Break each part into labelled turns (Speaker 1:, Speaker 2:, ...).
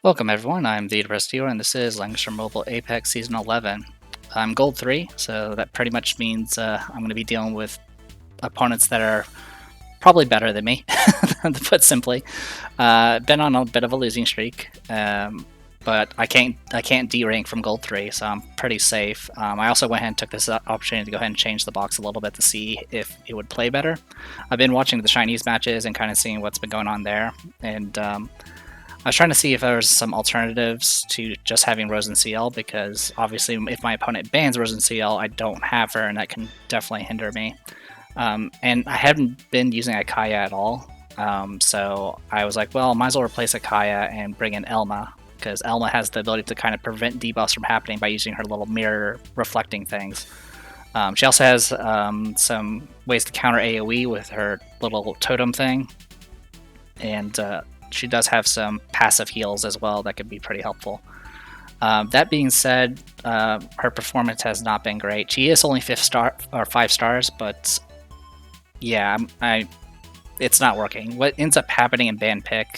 Speaker 1: Welcome everyone, I'm the Depressed Viewer, and this is Langrisser Mobile Apex Season 11. I'm Gold 3, so that pretty much means I'm going to be dealing with opponents that are probably better than me, to put simply. Been on a bit of a losing streak, but I can't D-rank from Gold 3, so I'm pretty safe. I also went ahead and took this opportunity to go ahead and change the box a little bit to see if it would play better. I've been watching the Chinese matches and kind of seeing what's been going on there, and I was trying to see if there was some alternatives to just having Rose and CL, because obviously if my opponent bans Rose and CL, I don't have her, and that can definitely hinder me. And I haven't been using Akaya at all, so I was like, well, might as well replace Akaya and bring in Elma, because Elma has the ability to kind of prevent debuffs from happening by using her little mirror reflecting things. She also has some ways to counter AoE with her little totem thing, and she does have some passive heals as well that could be pretty helpful. That being said, her performance has not been great. She is only 5 stars, but yeah, it's not working. What ends up happening in ban pick,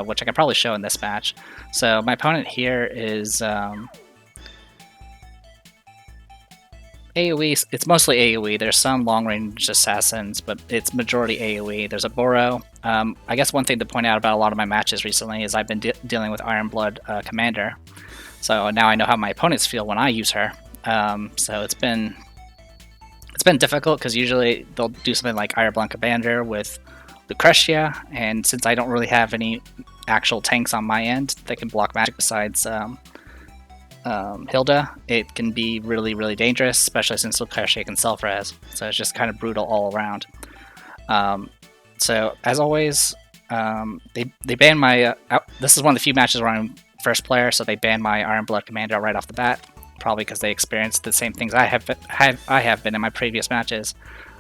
Speaker 1: which I can probably show in this match. So my opponent here is AoE. It's mostly AoE. There's some long-range assassins, but it's majority AoE. There's a Boro. I guess one thing to point out about a lot of my matches recently is I've been dealing with Ironblood Commander, so now I know how my opponents feel when I use her. So it's been difficult, because usually they'll do something like Ironblood Commander with Lucretia, and since I don't really have any actual tanks on my end that can block magic besides Hilda, it can be really, really dangerous, especially since Lucretia can self-res, so it's just kind of brutal all around. So, as always, they banned my... this is one of the few matches where I'm first player, so they banned my Ironblood Commander right off the bat, probably because they experienced the same things I have been in my previous matches.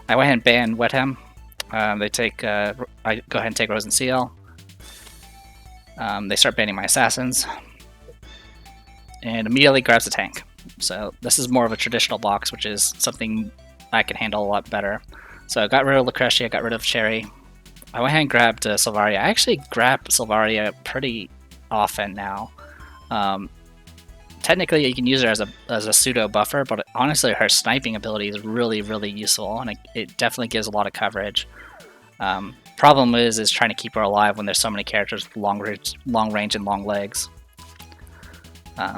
Speaker 1: I went ahead and banned Wetham. I go ahead and take Rose and Seal. They start banning my assassins, and immediately grabs the tank. So this is more of a traditional box, which is something I can handle a lot better. So I got rid of Lucretia, got rid of Cherry. I went ahead and grabbed Sylvaria. I actually grab Sylvaria pretty often now. Technically, you can use her as a pseudo buffer, but honestly, her sniping ability is really, really useful, and it definitely gives a lot of coverage. Problem is trying to keep her alive when there's so many characters with long range and long legs.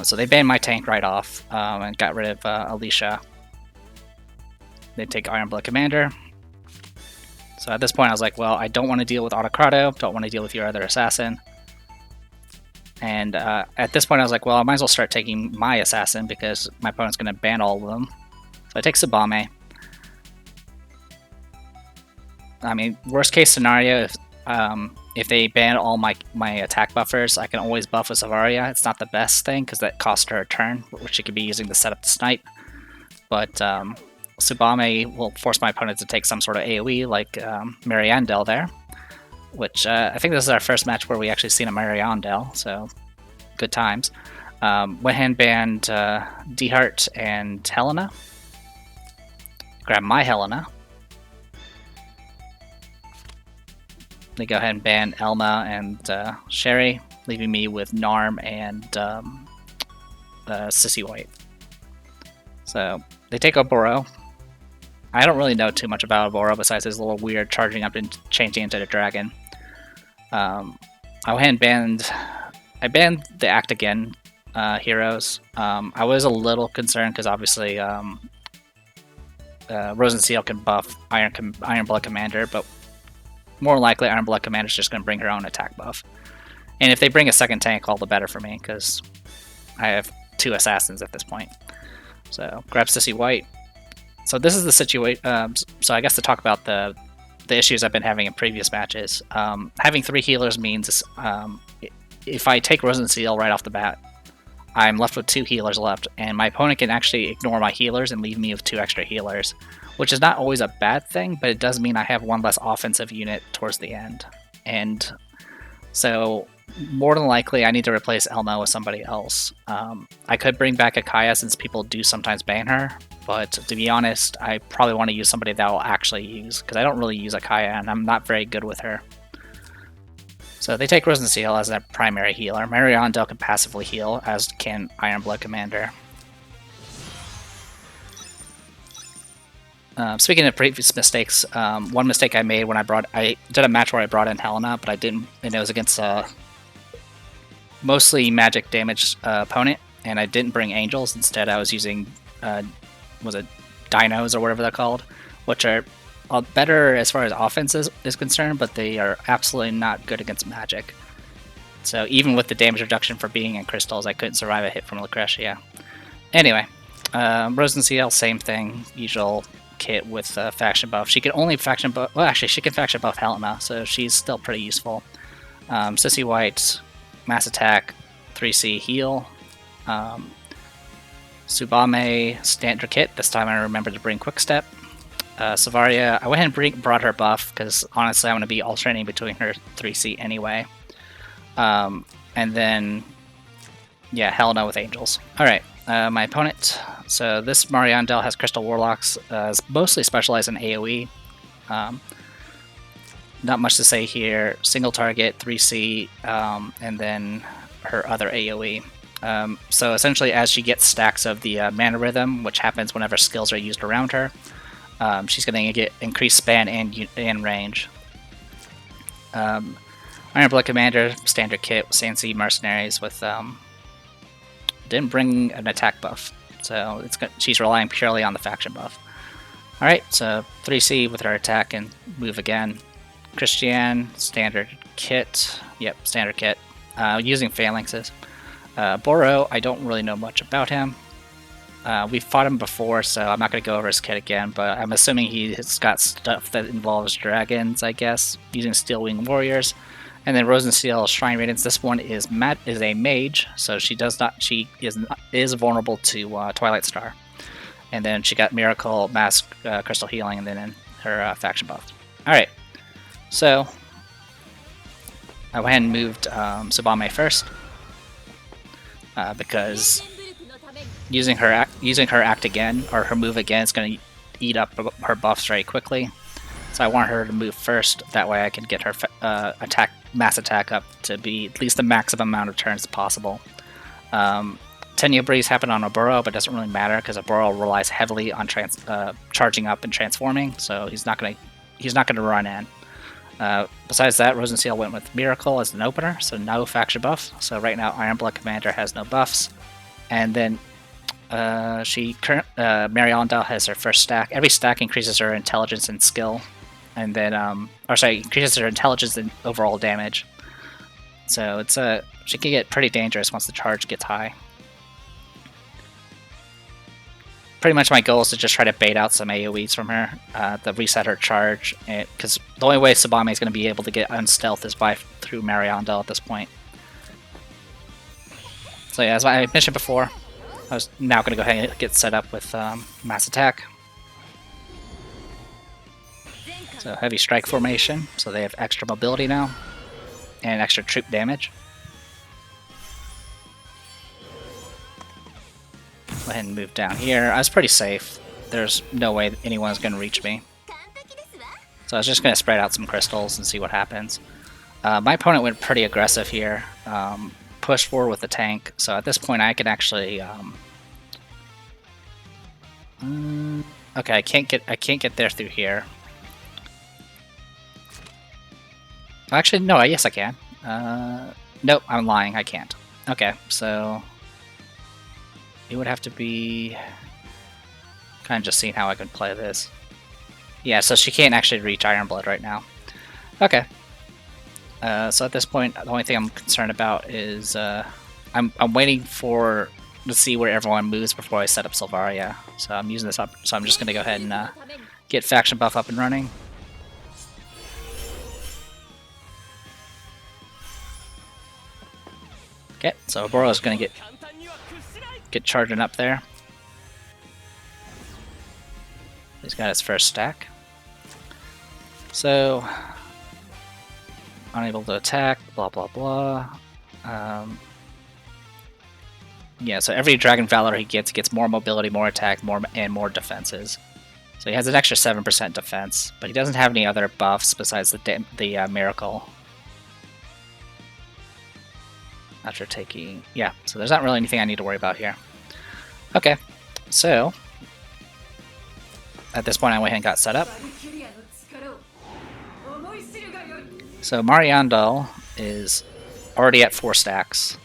Speaker 1: So they banned my tank right off and got rid of Alicia. They take Ironblood Commander. So at this point I was like, well, I don't want to deal with Autocrato, don't want to deal with your other assassin. And at this point I was like, well, I might as well start taking my assassin, because my opponent's going to ban all of them. So I take Sabame. I mean, worst case scenario, if they ban all my attack buffers, I can always buff with Sylvaria. It's not the best thing, because that costs her a turn, which she could be using to set up the snipe. But Subame will force my opponent to take some sort of AoE, like Mariandel there, which I think this is our first match where we actually seen a Mariandel, so good times. Went ahead and banned Dehart and Helena. Grab my Helena. They go ahead and ban Elma and Sherry, leaving me with Narm and Sissy White. So they take Oboro. I don't really know too much about Oboro besides his little weird charging up and changing into the dragon. I went ahead and banned the Act Again heroes. I was a little concerned because obviously Rose and Seal can buff Ironblood Commander, but more likely Ironblood Commander is just going to bring her own attack buff. And if they bring a second tank, all the better for me, because I have 2 assassins at this point. So grab Sissy White. So this is the situation. So I guess to talk about the issues I've been having in previous matches. Having 3 healers means if I take Rose and Seal right off the bat, I'm left with 2 healers left, and my opponent can actually ignore my healers and leave me with 2 extra healers, which is not always a bad thing, but it does mean I have 1 less offensive unit towards the end. And so more than likely I need to replace Elma with somebody else. I could bring back Akaya, since people do sometimes ban her, but to be honest, I probably want to use somebody that I'll actually use, because I don't really use Akaya and I'm not very good with her. So they take Rosen Seal as their primary healer. Mariandel can passively heal, as can Ironblood Commander. Speaking of previous mistakes, one mistake I made when I did a match where I brought in Helena, but I didn't, and it was against a mostly magic damage opponent, and I didn't bring Angels. Instead, I was using, was it Dinos or whatever they're called, which are better as far as offense is concerned, but they are absolutely not good against magic. So even with the damage reduction for being in crystals, I couldn't survive a hit from Lucretia. Anyway, Rosen Seal, same thing, usual kit with faction buff. She can only faction buff, well actually she can faction buff Helena, so she's still pretty useful. Sissy White, mass attack, 3C heal. Tsubame standard kit, this time I remembered to bring quick step. Savaria, I went ahead and brought her buff because honestly I'm going to be alternating between her 3C anyway. And then, yeah, Helena with Angels. Alright, my opponent. So this Mariandel has Crystal Warlocks, is mostly specialized in AoE. Not much to say here. Single target, 3C, and then her other AoE. So essentially as she gets stacks of the Mana Rhythm, which happens whenever skills are used around her, she's going to get increased span and range. Ironblood Commander, standard kit, Sansi Mercenaries with didn't bring an attack buff, so she's relying purely on the faction buff. Alright, so 3C with her attack and move again. Christian, standard kit, yep, standard kit, using phalanxes. Boro, I don't really know much about him. We've fought him before, so I'm not going to go over his kit again, but I'm assuming he's got stuff that involves dragons, I guess, using Steelwing Warriors. And then Rosen Seal, Shrine Radiance. This one is a mage, so she is vulnerable to Twilight Star. And then she got Miracle, Mass, Crystal Healing, and then in her faction buff. Alright, so I went ahead and moved Tsubame first, because using her act again, or her move again, is going to eat up her buffs very quickly. So I want her to move first, that way I can get her mass attack up to be at least the maximum amount of turns possible. Tenya Breeze happened on Oboro, but it doesn't really matter because Oboro relies heavily on charging up and transforming, so he's not gonna run in. Besides that, Rosen Seal went with Miracle as an opener, so no faction buff. So right now Ironblood Commander has no buffs, and then Mariandel has her first stack. Every stack increases her intelligence and skill, and then increases her intelligence and overall damage. So it's she can get pretty dangerous once the charge gets high. Pretty much my goal is to just try to bait out some AoEs from her, to reset her charge, because the only way Tsubame is going to be able to get unstealth is through Mariandel at this point. So yeah, as I mentioned before, I was now going to go ahead and get set up with mass attack. So heavy strike formation, so they have extra mobility now, and extra troop damage. Go ahead and move down here. I was pretty safe. There's no way anyone's going to reach me. So I was just going to spread out some crystals and see what happens. My opponent went pretty aggressive here. Push forward with the tank. So at this point I can actually... okay, I can't get there through here. Actually, no, yes I can. Nope, I'm lying, I can't. Okay, so... it would have to be... kind of just seeing how I can play this. Yeah, so she can't actually reach Ironblood right now. Okay. So at this point, the only thing I'm concerned about is... I'm waiting to see where everyone moves before I set up Silvaria. So I'm using this up, so I'm just going to go ahead and get faction buff up and running. Okay, so Oboro is going to get charging up there. He's got his first stack. So, unable to attack, blah blah blah. Yeah, so every Dragon Valor he gets more mobility, more attack, and more defenses. So he has an extra 7% defense, but he doesn't have any other buffs besides the Miracle. after taking... Yeah, so there's not really anything I need to worry about here. Okay, so at this point I went ahead and got set up. So Mariandel is already at 4 stacks.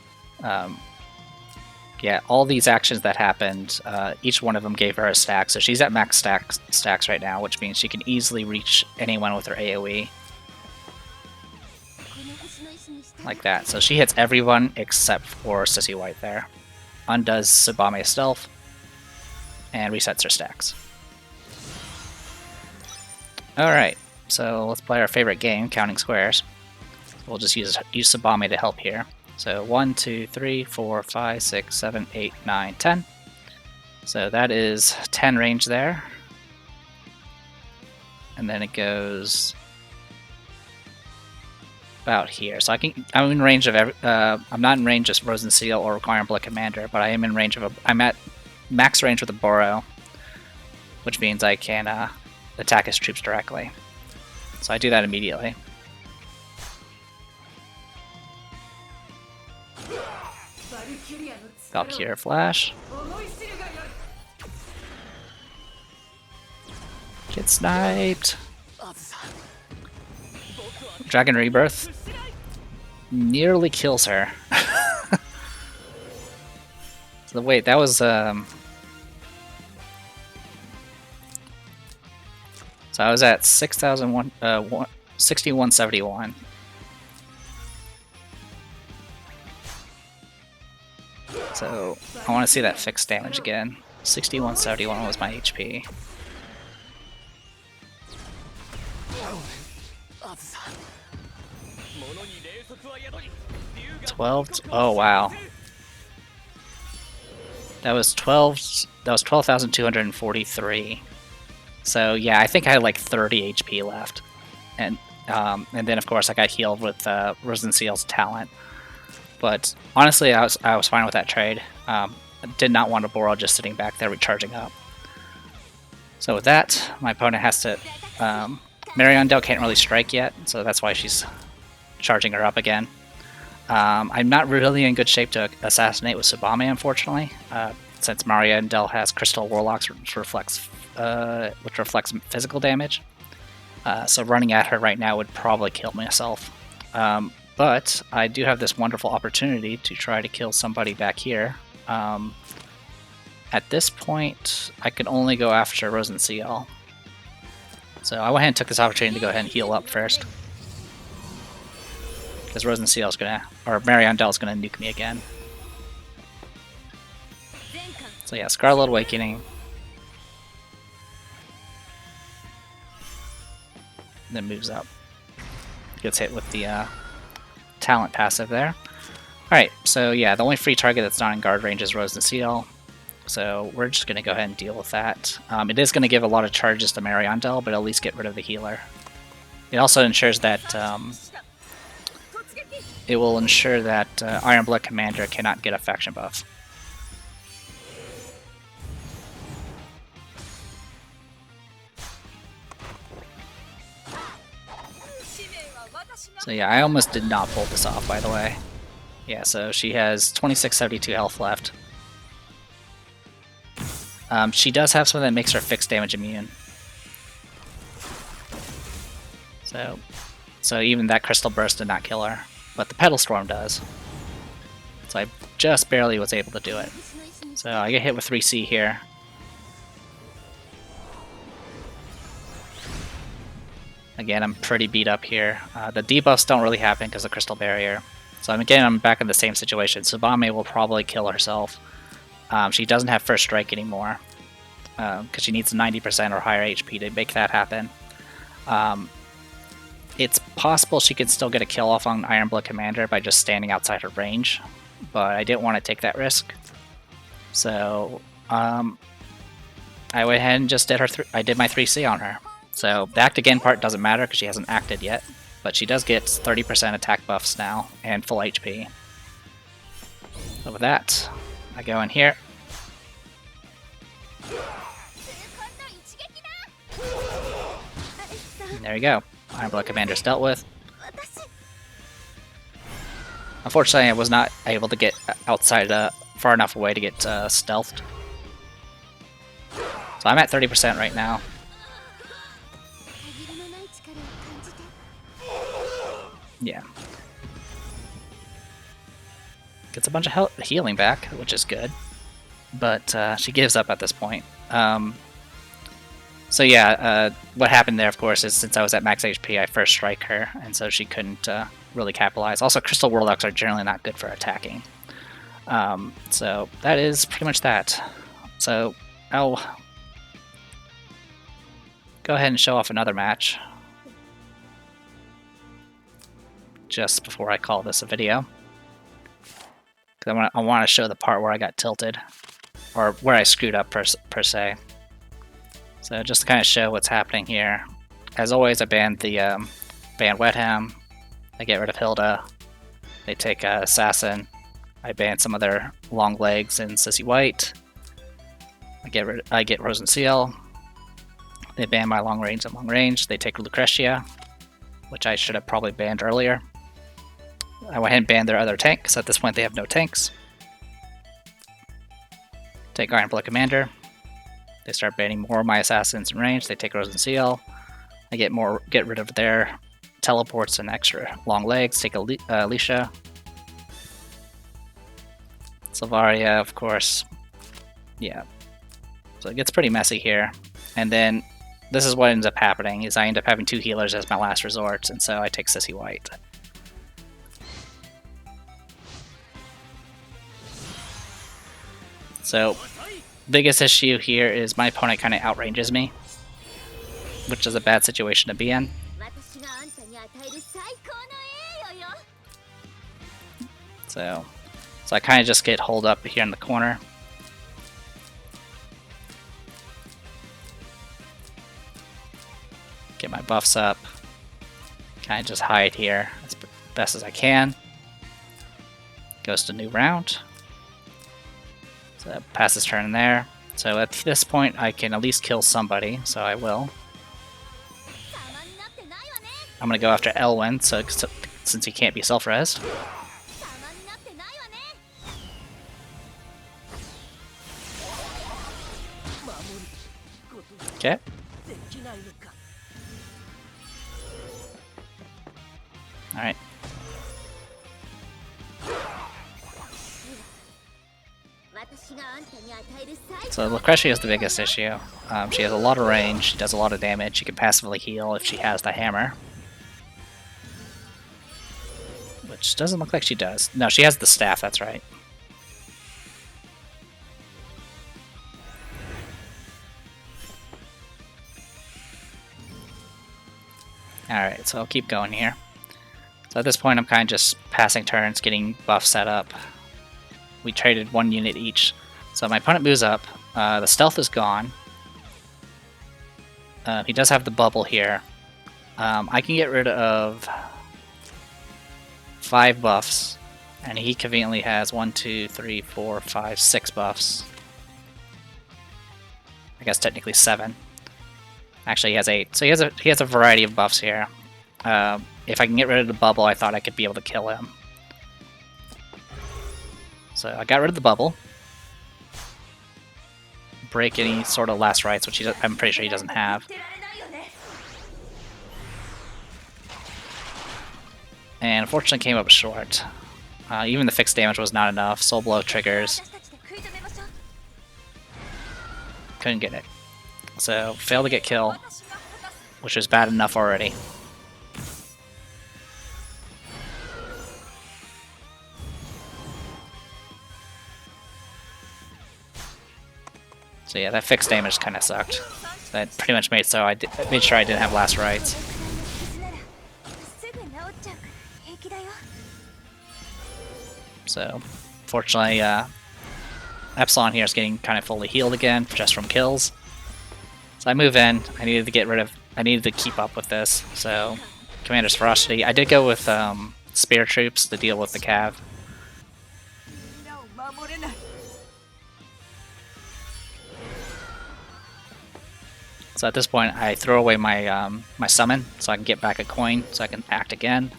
Speaker 1: Yeah, all these actions that happened, each one of them gave her a stack, so she's at max stacks right now, which means she can easily reach anyone with her AoE. Like that. So she hits everyone except for Sissy White there. Undoes Tsubame's stealth, and resets her stacks. Alright, so let's play our favorite game, Counting Squares. We'll just use Tsubame to help here. So 1, 2, 3, 4, 5, 6, 7, 8, 9, 10. So that is 10 range there. And then it goes about here. So I'm in range of I'm not in range of Frozen Seal or Iron Blood Commander, but I am in range of I'm at max range with a Boro, which means I can attack his troops directly. So I do that immediately. Valkyrie Flash. Get sniped. Dragon Rebirth nearly kills her. So wait, that was so I was at 6171. So I want to see that fixed damage again. 6171 was my HP. 12. Oh wow. That was 12,243. So yeah, I think I had like 30 HP left, and then of course I got healed with Risen Seal's talent. But honestly, I was fine with that trade. I did not want a Boro just sitting back there recharging up. So with that, my opponent has to... Mariandel can't really strike yet, so that's why she's charging her up again. I'm not really in good shape to assassinate with Tsubame, unfortunately, since Mariandel has Crystal Warlocks, which reflects physical damage. So running at her right now would probably kill myself. But I do have this wonderful opportunity to try to kill somebody back here. At this point, I can only go after Rosen Seal. So I went ahead and took this opportunity to go ahead and heal up first. Because Rosen Seal's gonna, or Mariandel's gonna nuke me again. So yeah, Scarlet Awakening. Then moves up. Gets hit with the talent passive there. Alright, so yeah, the only free target that's not in guard range is Rosen Seal. So we're just going to go ahead and deal with that. It is going to give a lot of charges to Mariandel, but at least get rid of the healer. It also ensures that it will ensure that Iron Blood Commander cannot get a faction buff. So yeah, I almost did not pull this off, by the way. Yeah, so she has 2672 health left. She does have something that makes her fixed damage immune. So even that Crystal Burst did not kill her, but the Petal Storm does. So I just barely was able to do it. So I get hit with 3C here. Again, I'm pretty beat up here. The debuffs don't really happen because of Crystal Barrier. So again, I'm back in the same situation. Tsubame will probably kill herself. She doesn't have First Strike anymore because she needs 90% or higher HP to make that happen. It's possible she could still get a kill off on Iron Blood Commander by just standing outside her range, but I didn't want to take that risk. So I went ahead and just did I did my 3C on her. So the act again part doesn't matter because she hasn't acted yet, but she does get 30% attack buffs now and full HP. So with that, I go in here. And there you go. Iron Blood Commander's dealt with. Unfortunately, I was not able to get outside far enough away to get stealthed. So I'm at 30% right now. Yeah. Gets a bunch of healing back, which is good. But she gives up at this point. So yeah, what happened there, of course, is since I was at max HP, I first strike her, and so she couldn't really capitalize. Also, Crystal Warlocks are generally not good for attacking. So that is pretty much that. So I'll go ahead and show off another match just before I call this a video. Because I want to show the part where I got tilted, or where I screwed up per se. So just to kind of show what's happening here. As always, I banned the ban Wetham. I get rid of Hilda. They take Assassin. I ban some of their long legs and Sissy White. I get Rose and Seal. They ban my long range and long range. They take Lucretia, which I should have probably banned earlier. I went ahead and banned their other tank, because at this point they have no tanks. Take Iron Blood Commander. They start banning more of my assassins in range. They take Rose and Seal. I get rid of their teleports and extra long legs. Take Alicia. Sylvaria, of course. Yeah. So it gets pretty messy here. And then this is what ends up happening, is I end up having 2 healers as my last resort, and so I take Sissy White. So, biggest issue here is my opponent kind of outranges me, which is a bad situation to be in. So I kind of just get holed up here in the corner. Get my buffs up. Kind of just hide here as best as I can. Goes to new round. So pass his turn in there. So at this point I can at least kill somebody, so I will. I'm going to go after Elwyn, since he can't be self-resed. Okay. Alright. So Lucretia is the biggest issue. She has a lot of range, she does a lot of damage, she can passively heal if she has the hammer. Which doesn't look like she does. No, she has the staff, that's right. Alright, so I'll keep going here. So at this point I'm kind of just passing turns, getting buff set up. We traded 1 unit each. So my opponent moves up. The stealth is gone. He does have the bubble here. I can get rid of 5 buffs. And he conveniently has 1, 2, 3, 4, 5, 6 buffs. I guess technically 7. Actually, he has 8. So he has a variety of buffs here. If I can get rid of the bubble, I thought I could be able to kill him. So I got rid of the bubble. Break any sort of last rites, which I'm pretty sure he doesn't have. And unfortunately came up short. Even the fixed damage was not enough. Soul Blow triggers. Couldn't get it. So failed to get kill, which was bad enough already. So yeah, that fixed damage kind of sucked. That pretty much made so I made sure I didn't have last rites. So, fortunately, Epsilon here is getting kind of fully healed again, just from kills. So I move in. I needed to keep up with this. So, Commander's Ferocity. I did go with Spear Troops to deal with the Cav. So at this point, I throw away my my summon, so I can get back a coin, so I can act again.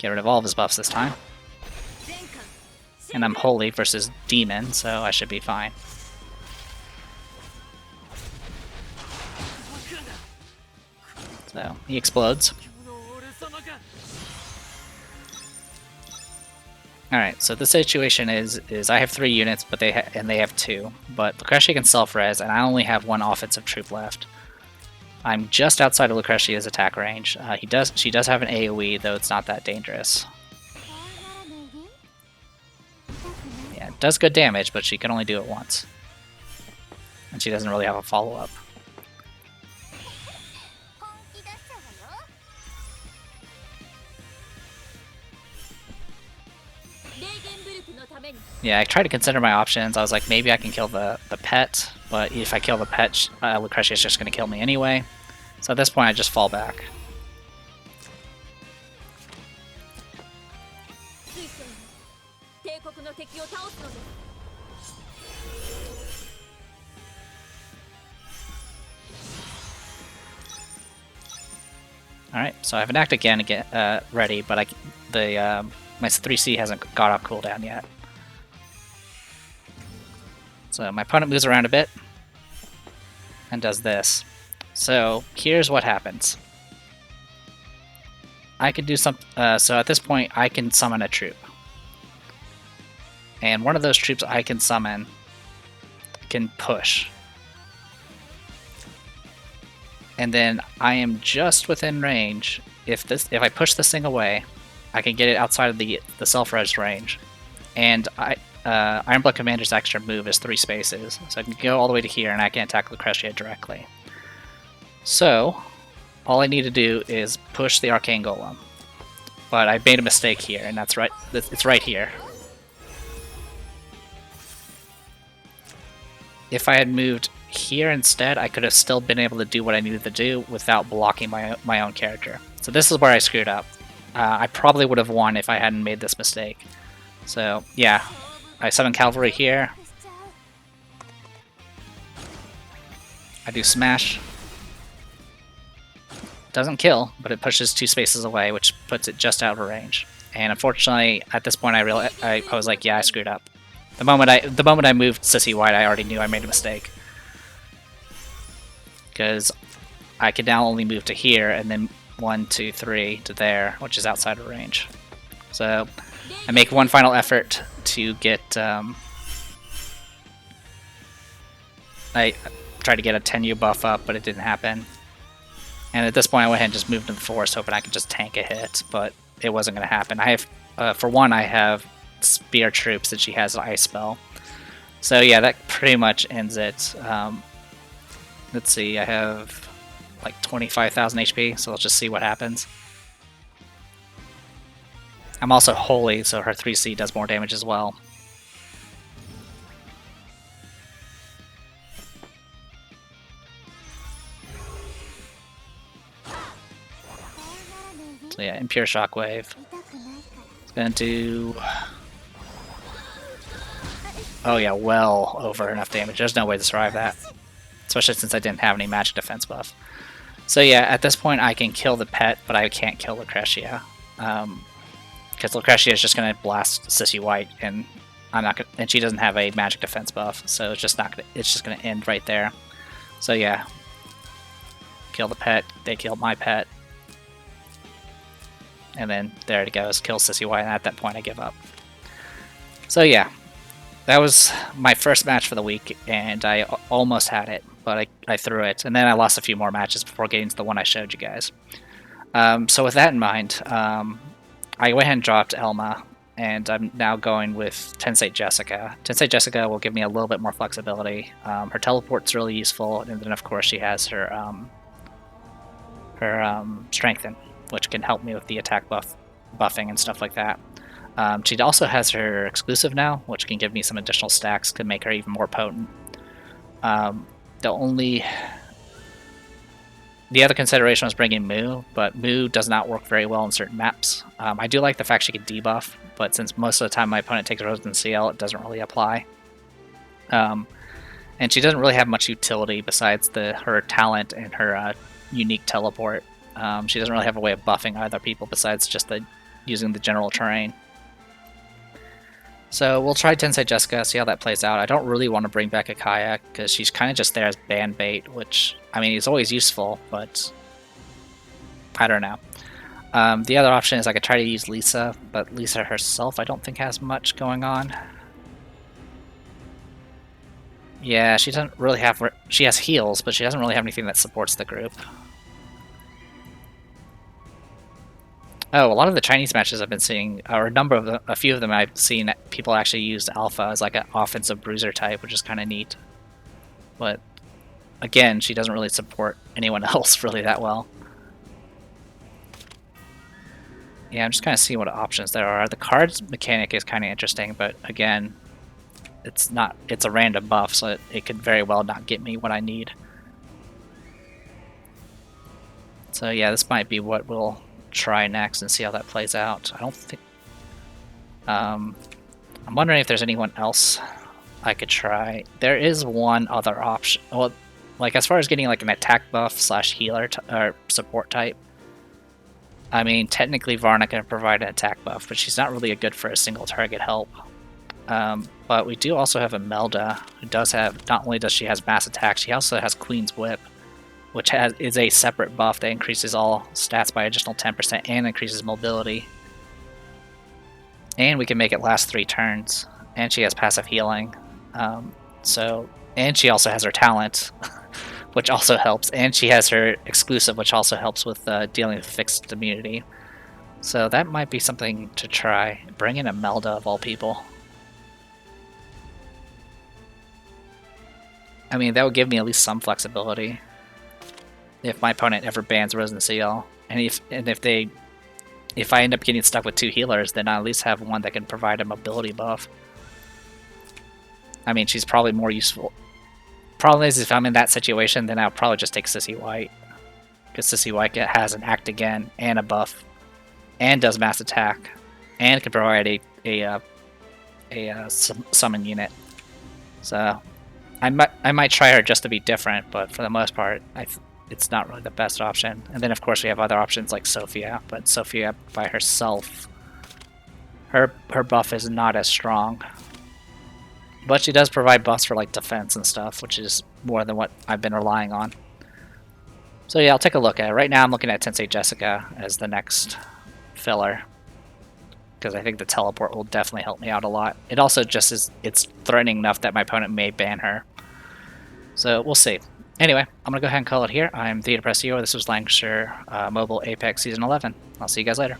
Speaker 1: Get rid of all of his buffs this time. And I'm holy versus demon, so I should be fine. So he explodes. Alright, so the situation is I have 3 units, but they have 2. But Lucretia can self-res, and I only have 1 offensive troop left. I'm just outside of Lucretia's attack range. She does have an AoE, though it's not that dangerous. Yeah, it does good damage, but she can only do it once. And she doesn't really have a follow-up. Yeah, I tried to consider my options. I was like, maybe I can kill the pet, but if I kill the pet, Lucretia is just going to kill me anyway. So at this point, I just fall back. Alright, so I have an act again ready, but my 3C hasn't got off cooldown yet. So my opponent moves around a bit and does this. So here's what happens. I can do some. So at this point, I can summon a troop, and one of those troops I can summon can push, and then I am just within range. If I push this thing away, I can get it outside of the self-res range, and Ironblood Commander's extra move is 3 spaces, so I can go all the way to here, and I can attack Lucretia directly. So, all I need to do is push the Arcane Golem. But I made a mistake here, and that's right. It's right here. If I had moved here instead, I could have still been able to do what I needed to do without blocking my own character. So this is where I screwed up. I probably would have won if I hadn't made this mistake. So, yeah. I summon Cavalry here. I do Smash. Doesn't kill, but it pushes 2 spaces away, which puts it just out of range. And unfortunately, at this point, I was like, yeah, I screwed up. The moment I moved Sissy White, I already knew I made a mistake. Because I could now only move to here, and then 1, 2, 3 to there, which is outside of range. So I make one final effort to get. I tried to get a 10U buff up, but it didn't happen. And at this point, I went ahead and just moved to the forest, hoping I could just tank a hit, but it wasn't going to happen. I have, for one, I have spear troops, and she has an ice spell. So yeah, that pretty much ends it. Let's see, I have like 25,000 HP, so let's just see what happens. I'm also holy, so her 3C does more damage as well. So yeah, Impure Shockwave. It's gonna do... Oh yeah, well over enough damage. There's no way to survive that. Especially since I didn't have any magic defense buff. So yeah, at this point I can kill the pet, but I can't kill Lucretia. Because Lucretia is just gonna blast Sissy White, and I'm not gonna, and she doesn't have a magic defense buff, so it's just not gonna, it's just gonna end right there. So yeah, kill the pet. They killed my pet, and then there it goes. Kill Sissy White, and at that point I give up. So yeah, that was my first match for the week, and I almost had it, but I threw it, and then I lost a few more matches before getting to the one I showed you guys. So with that in mind, I went ahead and dropped Elma, and I'm now going with Tensei Jessica. Tensei Jessica will give me a little bit more flexibility. Her teleport's really useful, and then of course she has her Strengthen, which can help me with the attack buffing and stuff like that. She also has her exclusive now, which can give me some additional stacks, to make her even more potent. The other consideration was bringing Mu, but Mu does not work very well on certain maps. I do like the fact she can debuff, but since most of the time my opponent takes Rosen CL, it doesn't really apply. And she doesn't really have much utility besides her talent and her unique teleport. She doesn't really have a way of buffing other people besides just the using the general terrain. So we'll try Tensei Jessica, see how that plays out. I don't really want to bring back a Kayak because she's kind of just there as band bait, which, I mean, is always useful, but I don't know. The other option is I could try to use Lisa, but Lisa herself I don't think has much going on. Yeah, she doesn't really have... She has heals, but she doesn't really have anything that supports the group. Oh, a lot of the Chinese matches I've been seeing, or a few of them I've seen people actually use Alpha as like an offensive bruiser type, which is kind of neat. But again, she doesn't really support anyone else really that well. Yeah, I'm just kind of seeing what options there are. The cards mechanic is kind of interesting, but again, it's a random buff, so it could very well not get me what I need. So yeah, this might be what we'll try next and see how that plays out. I don't think... I'm wondering if there's anyone else I could try. There is one other option. Well, like as far as getting like an attack buff slash healer or support type, I mean, technically Varna can provide an attack buff, but she's not really good for a single target help. But we do also have Imelda, who does have, not only does she has mass attack, she also has Queen's Whip, which is a separate buff that increases all stats by additional 10% and increases mobility. And we can make it last 3 turns. And she has passive healing. And she also has her talent, which also helps. And she has her exclusive, which also helps with dealing with fixed immunity. So that might be something to try. Bring in Imelda of all people. I mean, that would give me at least some flexibility if my opponent ever bans Risen Seal, and if I end up getting stuck with 2 healers, then I at least have one that can provide a mobility buff. I mean, she's probably more useful. Problem is, if I'm in that situation, then I'll probably just take Sissy White, because Sissy White has an Act Again and a buff, and does mass attack, and can provide a summon unit. So I might try her just to be different, but for the most part, it's not really the best option. And then of course we have other options like Sophia, but Sophia by herself, her buff is not as strong. But she does provide buffs for like defense and stuff, which is more than what I've been relying on. So yeah, I'll take a look at it. Right now I'm looking at Tensei Jessica as the next filler, because I think the teleport will definitely help me out a lot. It also just it's threatening enough that my opponent may ban her. So we'll see. Anyway, I'm going to go ahead and call it here. I'm Theater Press Zero. This was Langrisser Mobile Apex Season 11. I'll see you guys later.